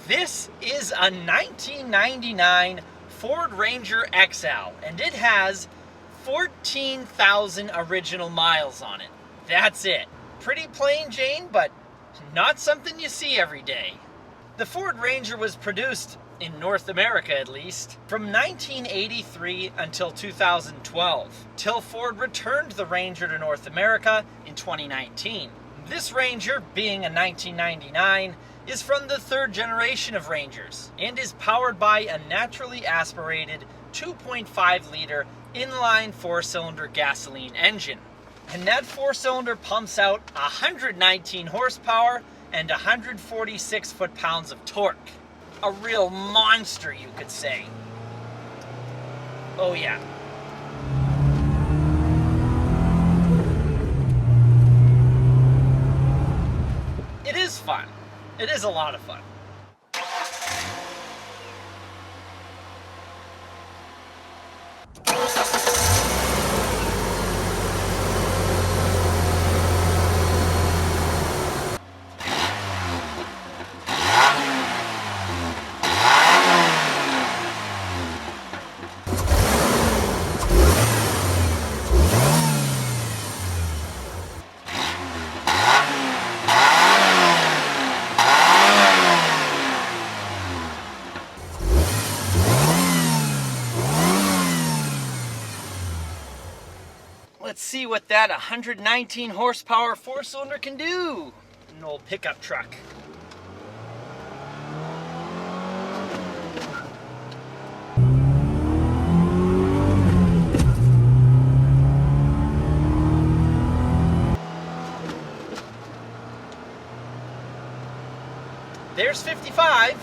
This is a 1999 Ford Ranger XL, and it has 14,000 original miles on it. That's it. Pretty plain Jane, but not something you see every day. The Ford Ranger was produced, in North America at least, from 1983 until 2012, till Ford returned the Ranger to North America in 2019. This Ranger, being a 1999, is from the third generation of Rangers and is powered by a naturally aspirated 2.5-liter inline 4-cylinder gasoline engine. And that 4-cylinder pumps out 119 horsepower and 146 foot-pounds of torque. A real monster, you could say. Oh yeah. It is fun. It is a lot of fun. Let's see what that 119 horsepower 4-cylinder can do. An old pickup truck. There's 55,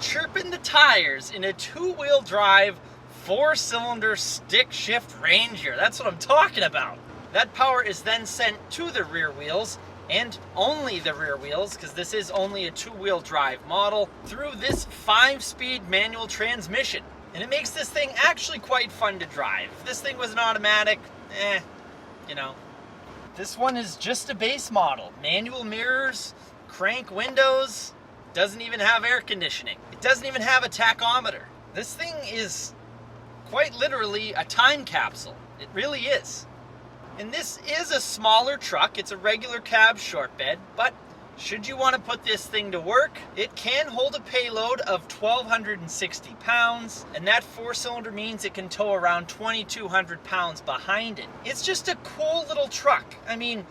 chirping the tires in a 2-wheel drive 4-cylinder stick shift Ranger. That's what I'm talking about. That power is then sent to the rear wheels, and only the rear wheels, because this is only a 2-wheel drive model, through this 5-speed manual transmission. And it makes this thing actually quite fun to drive. If this thing was an automatic, you know. This one is just a base model. Manual mirrors, crank windows, doesn't even have air conditioning. It doesn't even have a tachometer. This thing is quite literally a time capsule. It really is. And this is a smaller truck. It's a regular cab short bed, but should you want to put this thing to work, it can hold a payload of 1,260 pounds, and that 4-cylinder means it can tow around 2,200 pounds behind it. It's just a cool little truck. I mean,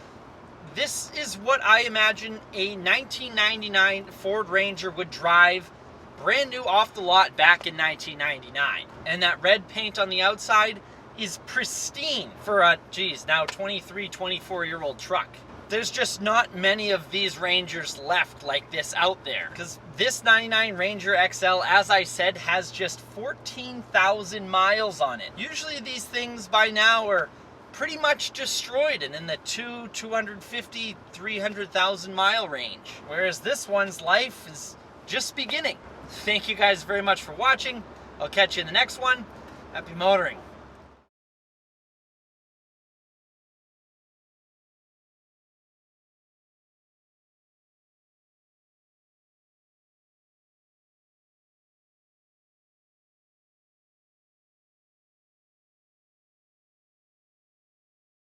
this is what I imagine a 1999 Ford Ranger would drive brand new off the lot back in 1999. And that red paint on the outside is pristine for a, now 23, 24-year-old truck. There's just not many of these Rangers left like this out there, because this 99 Ranger XL, as I said, has just 14,000 miles on it. Usually these things by now are pretty much destroyed and in the 250, 300,000 mile range, whereas this one's life is just beginning. Thank you guys very much for watching. I'll catch you in the next one. Happy motoring.